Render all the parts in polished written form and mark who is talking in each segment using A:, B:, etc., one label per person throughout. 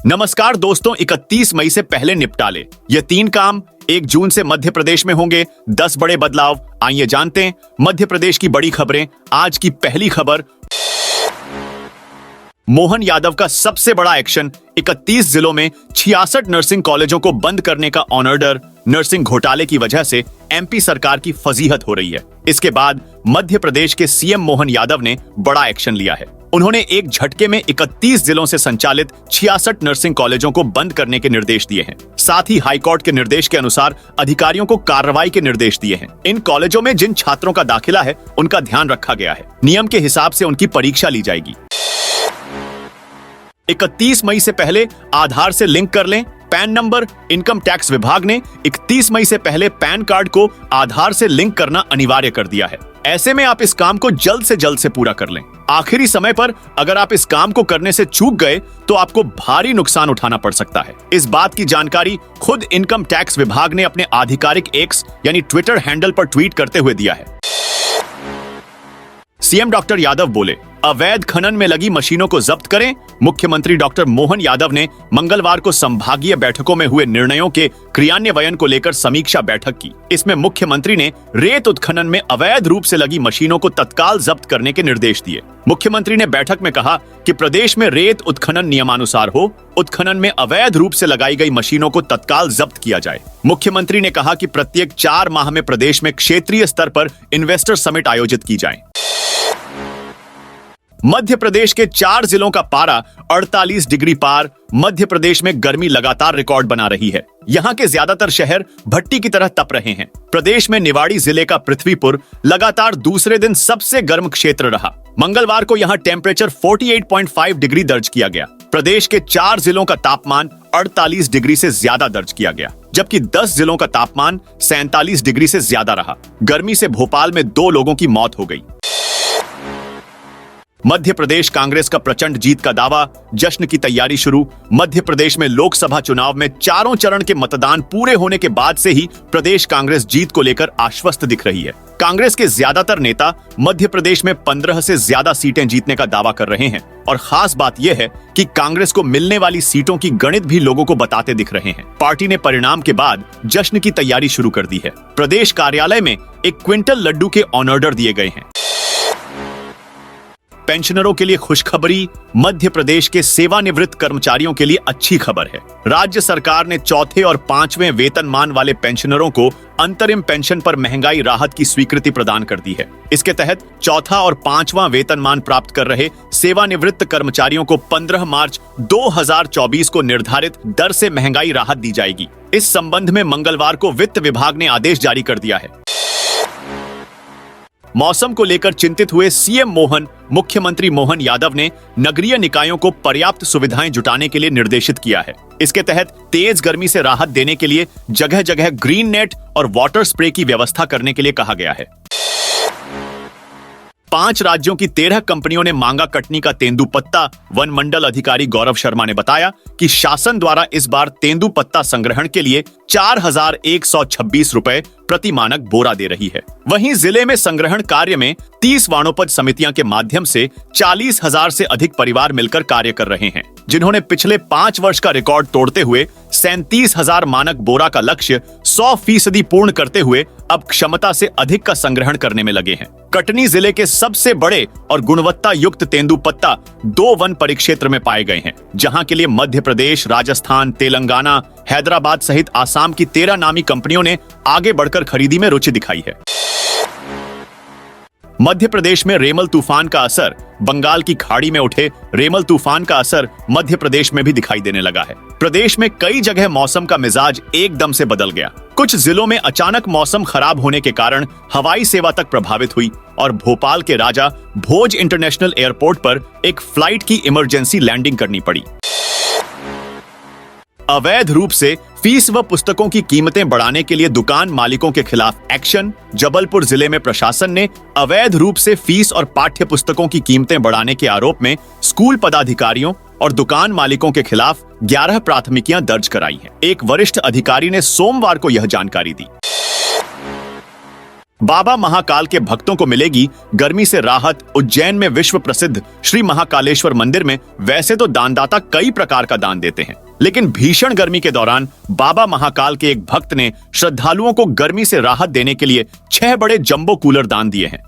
A: नमस्कार दोस्तों, 31 मई से पहले निपटा ले ये 3 काम 1 जून से मध्य प्रदेश में होंगे। 10 बड़े बदलाव, आइए जानते हैं मध्य प्रदेश की बड़ी खबरें। आज की पहली खबर, मोहन यादव का सबसे बड़ा एक्शन। 31 जिलों में 66 नर्सिंग कॉलेजों को बंद करने का ऑर्डर। नर्सिंग घोटाले की वजह से एमपी सरकार की फजीहत हो रही है। इसके बाद मध्य प्रदेश के सीएम मोहन यादव ने बड़ा एक्शन लिया है। उन्होंने एक झटके में 31 जिलों से संचालित 66 नर्सिंग कॉलेजों को बंद करने के निर्देश दिए हैं। साथ ही हाईकोर्ट के निर्देश के अनुसार अधिकारियों को कार्रवाई के निर्देश दिए हैं। इन कॉलेजों में जिन छात्रों का दाखिला है उनका ध्यान रखा गया है। नियम के हिसाब से उनकी परीक्षा ली जाएगी। 31 मई से पहले आधार से लिंक कर लें पैन नंबर। इनकम टैक्स विभाग ने 31 मई से पहले पैन कार्ड को आधार से लिंक करना अनिवार्य कर दिया है। ऐसे में आप इस काम को जल्द से पूरा कर लें। आखिरी समय पर अगर आप इस काम को करने से चूक गए तो आपको भारी नुकसान उठाना पड़ सकता है। इस बात की जानकारी खुद इनकम टैक्स विभाग ने अपने आधिकारिक एक्स यानी ट्विटर हैंडल पर ट्वीट करते हुए दिया है। सीएम डॉक्टर यादव बोले, अवैध खनन में लगी मशीनों को जब्त करें। मुख्यमंत्री डॉक्टर मोहन यादव ने मंगलवार को संभागीय बैठकों में हुए निर्णयों के क्रियान्वयन को लेकर समीक्षा बैठक की। इसमें मुख्यमंत्री ने रेत उत्खनन में अवैध रूप से लगी मशीनों को तत्काल जब्त करने के निर्देश दिए। मुख्यमंत्री ने बैठक में कहा कि प्रदेश में रेत उत्खनन नियमानुसार हो। उत्खनन में अवैध रूप से लगाई गई मशीनों को तत्काल जब्त किया जाए। मुख्यमंत्री ने कहा कि प्रत्येक 4 माह में प्रदेश में क्षेत्रीय स्तर पर इन्वेस्टर समिट आयोजित की जाए। मध्य प्रदेश के 4 जिलों का पारा 48 डिग्री पार। मध्य प्रदेश में गर्मी लगातार रिकॉर्ड बना रही है। यहाँ के ज्यादातर शहर भट्टी की तरह तप रहे हैं। प्रदेश में निवाड़ी जिले का पृथ्वीपुर लगातार दूसरे दिन सबसे गर्म क्षेत्र रहा। मंगलवार को यहाँ टेम्परेचर 48.5 डिग्री दर्ज किया गया। प्रदेश के 4 जिलों का तापमान 48 डिग्री से ज्यादा दर्ज किया गया, जबकि 10 जिलों का तापमान 47 डिग्री से ज्यादा रहा। गर्मी से भोपाल में 2 लोगों की मौत हो गई। मध्य प्रदेश कांग्रेस का प्रचंड जीत का दावा, जश्न की तैयारी शुरू। मध्य प्रदेश में लोकसभा चुनाव में चारों चरण के मतदान पूरे होने के बाद से ही प्रदेश कांग्रेस जीत को लेकर आश्वस्त दिख रही है। कांग्रेस के ज्यादातर नेता मध्य प्रदेश में 15 से ज्यादा सीटें जीतने का दावा कर रहे हैं और खास बात यह है कि कांग्रेस को मिलने वाली सीटों की गणित भी लोगों को बताते दिख रहे हैं। पार्टी ने परिणाम के बाद जश्न की तैयारी शुरू कर दी है। प्रदेश कार्यालय में 1 क्विंटल लड्डू के ऑर्डर दिए गए हैं। पेंशनरों के लिए खुशखबरी, मध्य प्रदेश के सेवानिवृत्त कर्मचारियों के लिए अच्छी खबर है। राज्य सरकार ने 4थे और 5वें वेतनमान वाले पेंशनरों को अंतरिम पेंशन पर महंगाई राहत की स्वीकृति प्रदान कर दी है। इसके तहत 4था और 5वां वेतनमान प्राप्त कर रहे सेवानिवृत्त कर्मचारियों को 15 मार्च 2024 को निर्धारित दर से महंगाई राहत दी जाएगी। इस संबंध में मंगलवार को वित्त विभाग ने आदेश जारी कर दिया है। मौसम को लेकर चिंतित हुए सीएम मोहन, मुख्यमंत्री मोहन यादव ने नगरीय निकायों को पर्याप्त सुविधाएं जुटाने के लिए निर्देशित किया है। इसके तहत तेज गर्मी से राहत देने के लिए जगह जगह ग्रीन नेट और वाटर स्प्रे की व्यवस्था करने के लिए कहा गया है। 5 राज्यों की 13 कंपनियों ने मांगा कटनी का तेंदुपत्ता। वन मंडल अधिकारी गौरव शर्मा ने बताया कि शासन द्वारा इस बार तेंदुपत्ता संग्रहण के लिए 4126 रुपए प्रति मानक बोरा दे रही है। वहीं जिले में संग्रहण कार्य में 30 वाणोपज समितियां के माध्यम से 40,000 से अधिक परिवार मिलकर कार्य कर रहे हैं, जिन्होंने पिछले 5 वर्ष का रिकॉर्ड तोड़ते हुए 37,000 मानक बोरा का लक्ष्य 100% पूर्ण करते हुए अब क्षमता से अधिक का संग्रहण करने में लगे हैं। कटनी जिले के सबसे बड़े और गुणवत्ता युक्त तेंदुपत्ता 2 वन परिक्षेत्र में पाए गए हैं, जहां के लिए मध्य प्रदेश, राजस्थान, तेलंगाना, हैदराबाद सहित आसाम की 13 नामी कंपनियों ने आगे बढ़कर खरीदी में रुचि दिखाई है। मध्य प्रदेश में रेमल तूफान का असर, बंगाल की खाड़ी में उठे रेमल तूफान का असर मध्य प्रदेश में भी दिखाई देने लगा है। प्रदेश में कई जगह मौसम का मिजाज एकदम से बदल गया। कुछ जिलों में अचानक मौसम खराब होने के कारण हवाई सेवा तक प्रभावित हुई और भोपाल के राजा भोज इंटरनेशनल एयरपोर्ट पर एक फ्लाइट की इमरजेंसी लैंडिंग करनी पड़ी। अवैध रूप से फीस व पुस्तकों की कीमतें बढ़ाने के लिए दुकान मालिकों के खिलाफ एक्शन। जबलपुर जिले में प्रशासन ने अवैध रूप से फीस और पाठ्य पुस्तकों की कीमतें बढ़ाने के आरोप में स्कूल पदाधिकारियों और दुकान मालिकों के खिलाफ 11 प्राथमिकियां दर्ज कराई हैं। एक वरिष्ठ अधिकारी ने सोमवार को यह जानकारी दी। बाबा महाकाल के भक्तों को मिलेगी गर्मी से राहत। उज्जैन में विश्व प्रसिद्ध श्री महाकालेश्वर मंदिर में वैसे तो दानदाता कई प्रकार का दान देते हैं, लेकिन भीषण गर्मी के दौरान बाबा महाकाल के एक भक्त ने श्रद्धालुओं को गर्मी से राहत देने के लिए 6 बड़े जंबो कूलर दान दिए हैं।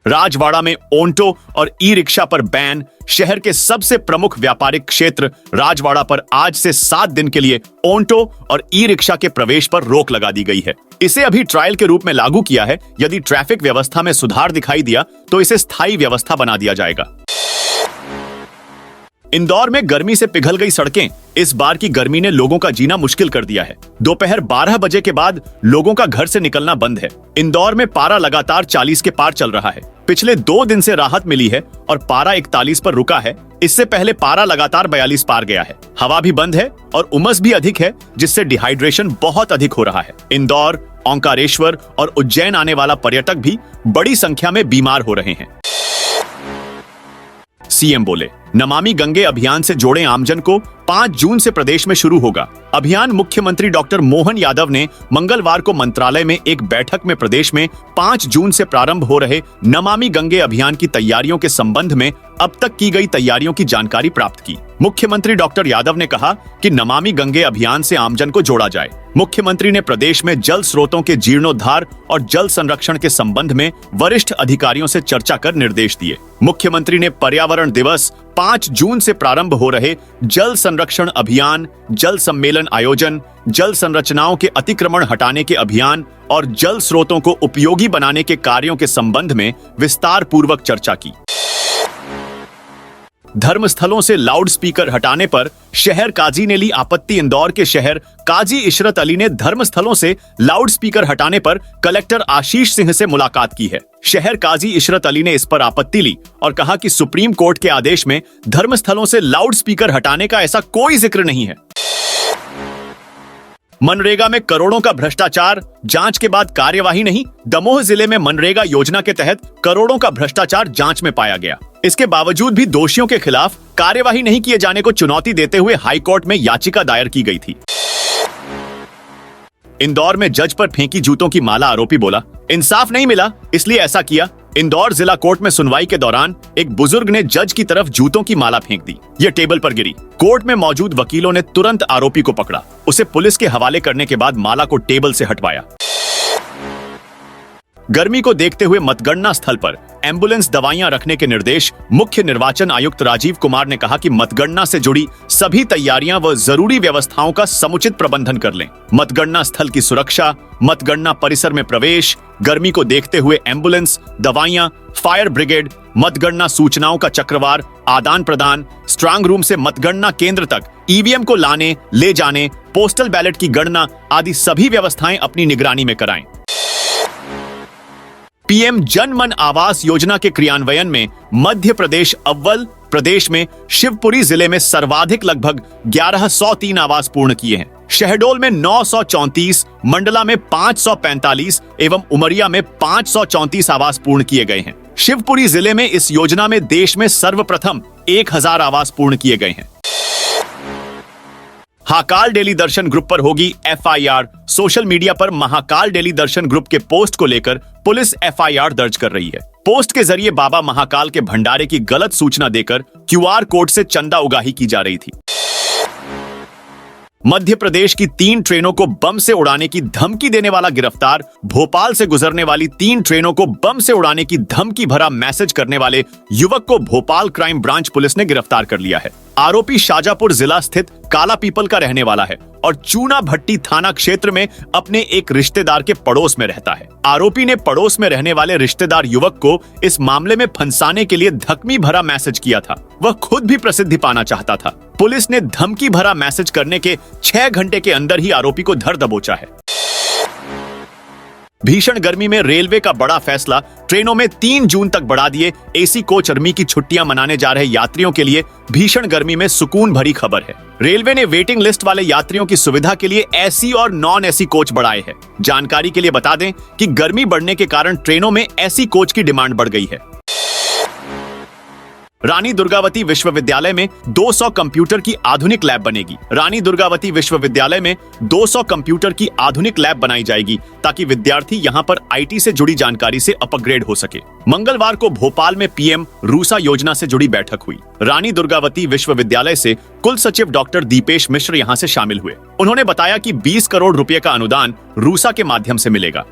A: राजवाड़ा में ओंटो और ई रिक्शा पर बैन। शहर के सबसे प्रमुख व्यापारिक क्षेत्र राजवाड़ा पर आज से 7 दिन के लिए ओंटो और ई रिक्शा के प्रवेश पर रोक लगा दी गई है। इसे अभी ट्रायल के रूप में लागू किया है। यदि ट्रैफिक व्यवस्था में सुधार दिखाई दिया तो इसे स्थायी व्यवस्था बना दिया जाएगा। इंदौर में गर्मी से पिघल गई सड़कें। इस बार की गर्मी ने लोगों का जीना मुश्किल कर दिया है। दोपहर 12 बजे के बाद लोगों का घर से निकलना बंद है। इंदौर में पारा लगातार 40 के पार चल रहा है। पिछले 2 दिन से राहत मिली है और पारा 41 पर रुका है। इससे पहले पारा लगातार 42 पार गया है। हवा भी बंद है और उमस भी अधिक है, जिससे डिहाइड्रेशन बहुत अधिक हो रहा है। इंदौर, ओंकारेश्वर और उज्जैन आने वाला पर्यटक भी बड़ी संख्या में बीमार हो रहे हैं। सीएम बोले, नमामि गंगे अभियान से जोड़े आमजन को 5 जून से प्रदेश में शुरू होगा। अभियान मुख्यमंत्री डॉक्टर मोहन यादव ने मंगलवार को मंत्रालय में एक बैठक में प्रदेश में 5 जून से प्रारंभ हो रहे नमामि गंगे अभियान की तैयारियों के संबंध में अब तक की गई तैयारियों की जानकारी प्राप्त की। मुख्यमंत्री डॉक्टर यादव ने कहा कि नमामि गंगे अभियान से आमजन को जोड़ा जाए। मुख्यमंत्री ने प्रदेश में जल स्रोतों के जीर्णोद्धार और जल संरक्षण के संबंध में वरिष्ठ अधिकारियों से चर्चा कर निर्देश दिए। मुख्यमंत्री ने पर्यावरण दिवस 5 जून से प्रारंभ हो रहे जल संरक्षण अभियान, जल सम्मेलन आयोजन, जल संरचनाओं के अतिक्रमण हटाने के अभियान और जल स्रोतों को उपयोगी बनाने के कार्यों के संबंध में विस्तार पूर्वक चर्चा की। धर्मस्थलों से लाउड स्पीकर हटाने पर शहर काजी ने ली आपत्ति। इंदौर के शहर काजी इशरत अली ने धर्मस्थलों से लाउड स्पीकर हटाने पर कलेक्टर आशीष सिंह से मुलाकात की है। शहर काजी इशरत अली ने इस पर आपत्ति ली और कहा कि सुप्रीम कोर्ट के आदेश में धर्मस्थलों से लाउड स्पीकर हटाने का ऐसा कोई जिक्र नहीं है। मनरेगा में करोड़ों का भ्रष्टाचार, जांच के बाद कार्यवाही नहीं। दमोह जिले में मनरेगा योजना के तहत करोड़ों का भ्रष्टाचार जांच में पाया गया। इसके बावजूद भी दोषियों के खिलाफ कार्यवाही नहीं किए जाने को चुनौती देते हुए हाईकोर्ट में याचिका दायर की गई थी। इंदौर में जज पर फेंकी जूतों की माला। आरोपी बोला, इंसाफ नहीं मिला इसलिए ऐसा किया। इंदौर जिला कोर्ट में सुनवाई के दौरान एक बुजुर्ग ने जज की तरफ जूतों की माला फेंक दी। यह टेबल पर गिरी। कोर्ट में मौजूद वकीलों ने तुरंत आरोपी को पकड़ा। उसे पुलिस के हवाले करने के बाद माला को टेबल से हटवाया। गर्मी को देखते हुए मतगणना स्थल पर एम्बुलेंस दवाइयां रखने के निर्देश। मुख्य निर्वाचन आयुक्त राजीव कुमार ने कहा कि मतगणना से जुड़ी सभी तैयारियां व जरूरी व्यवस्थाओं का समुचित प्रबंधन कर लें। मतगणना स्थल की सुरक्षा, मतगणना परिसर में प्रवेश, गर्मी को देखते हुए एम्बुलेंस, दवाइयां, फायर ब्रिगेड, मतगणना सूचनाओं का चक्रवार आदान प्रदान, स्ट्रांग रूम से मतगणना केंद्र तक ईवीएम को लाने ले जाने, पोस्टल बैलेट की गणना आदि सभी व्यवस्थाएं अपनी निगरानी में कराएं। पीएम जन मन आवास योजना के क्रियान्वयन में मध्य प्रदेश अव्वल। प्रदेश में शिवपुरी जिले में सर्वाधिक लगभग 1103 आवास पूर्ण किए हैं। शहडोल में 934, मंडला में 545 एवं उमरिया में 534 आवास पूर्ण किए गए हैं। शिवपुरी जिले में इस योजना में देश में सर्वप्रथम 1000 आवास पूर्ण किए गए हैं। महाकाल डेली दर्शन ग्रुप पर होगी एफआईआर। सोशल मीडिया पर महाकाल डेली दर्शन ग्रुप के पोस्ट को लेकर पुलिस एफआईआर दर्ज कर रही है। पोस्ट के जरिए बाबा महाकाल के भंडारे की गलत सूचना देकर क्यूआर कोड से चंदा उगाही की जा रही थी। मध्य प्रदेश की 3 ट्रेनों को बम से उड़ाने की धमकी देने वाला गिरफ्तार। भोपाल से गुजरने वाली 3 ट्रेनों को बम से उड़ाने की धमकी भरा मैसेज करने वाले युवक को भोपाल क्राइम ब्रांच पुलिस ने गिरफ्तार कर लिया है। आरोपी शाजापुर जिला स्थित काला पीपल का रहने वाला है और चूना भट्टी थाना क्षेत्र में अपने एक रिश्तेदार के पड़ोस में रहता है। आरोपी ने पड़ोस में रहने वाले रिश्तेदार युवक को इस मामले में फंसाने के लिए धमकी भरा मैसेज किया था। वह खुद भी प्रसिद्धि पाना चाहता था। पुलिस ने धमकी भरा मैसेज करने के 6 घंटे के अंदर ही आरोपी को धर दबोचा है। भीषण गर्मी में रेलवे का बड़ा फैसला। ट्रेनों में 3 जून तक बढ़ा दिए एसी कोच। गर्मी की छुट्टियां मनाने जा रहे यात्रियों के लिए भीषण गर्मी में सुकून भरी खबर है। रेलवे ने वेटिंग लिस्ट वाले यात्रियों की सुविधा के लिए एसी और नॉन एसी कोच बढ़ाए हैं। जानकारी के लिए बता दें कि गर्मी बढ़ने के कारण ट्रेनों में एसी कोच की डिमांड बढ़ गई है। रानी दुर्गावती विश्वविद्यालय में 200 कंप्यूटर की आधुनिक लैब बनेगी। रानी दुर्गावती विश्वविद्यालय में 200 कंप्यूटर की आधुनिक लैब बनाई जाएगी ताकि विद्यार्थी यहां पर आईटी से जुड़ी जानकारी से अपग्रेड हो सके। मंगलवार को भोपाल में पीएम रूसा योजना से जुड़ी बैठक हुई। रानी दुर्गावती विश्वविद्यालय से कुल सचिव डॉक्टर दीपेश मिश्र यहां से शामिल हुए। उन्होंने बताया कि 20 करोड़ रुपए का अनुदान रूसा के माध्यम से मिलेगा।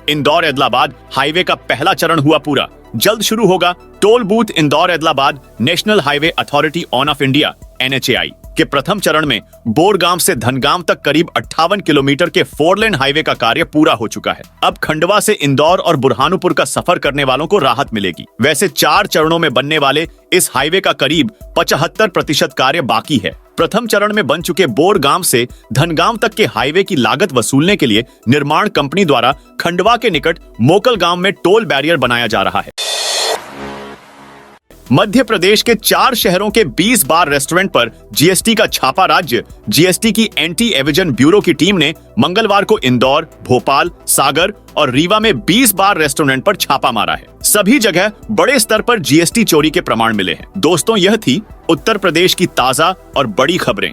A: इंदौर एदलाबाद हाईवे का पहला चरण हुआ पूरा, जल्द शुरू होगा। Toll booth Indore Edlabad national highway authority on of India NHAI के प्रथम चरण में बोरगांव से धनगांव तक करीब 58 किलोमीटर के 4 लेन हाईवे का कार्य पूरा हो चुका है। अब खंडवा से इंदौर और बुरहानुपुर का सफर करने वालों को राहत मिलेगी। वैसे 4 चरणों में बनने वाले इस हाईवे का करीब 75% कार्य बाकी है। प्रथम चरण में बन चुके बोरगांव से धनगांव तक के हाईवे की लागत वसूलने के लिए निर्माण कंपनी द्वारा खंडवा के निकट मोकल गांव में टोल बैरियर बनाया जा रहा है। मध्य प्रदेश के 4 शहरों के 20 बार रेस्टोरेंट पर जीएसटी का छापा। राज्य जीएसटी की एंटी एविजन ब्यूरो की टीम ने मंगलवार को इंदौर, भोपाल, सागर और रीवा में 20 बार रेस्टोरेंट पर छापा मारा है। सभी जगह बड़े स्तर पर जीएसटी चोरी के प्रमाण मिले हैं। दोस्तों, यह थी उत्तर प्रदेश की ताजा और बड़ी खबरें।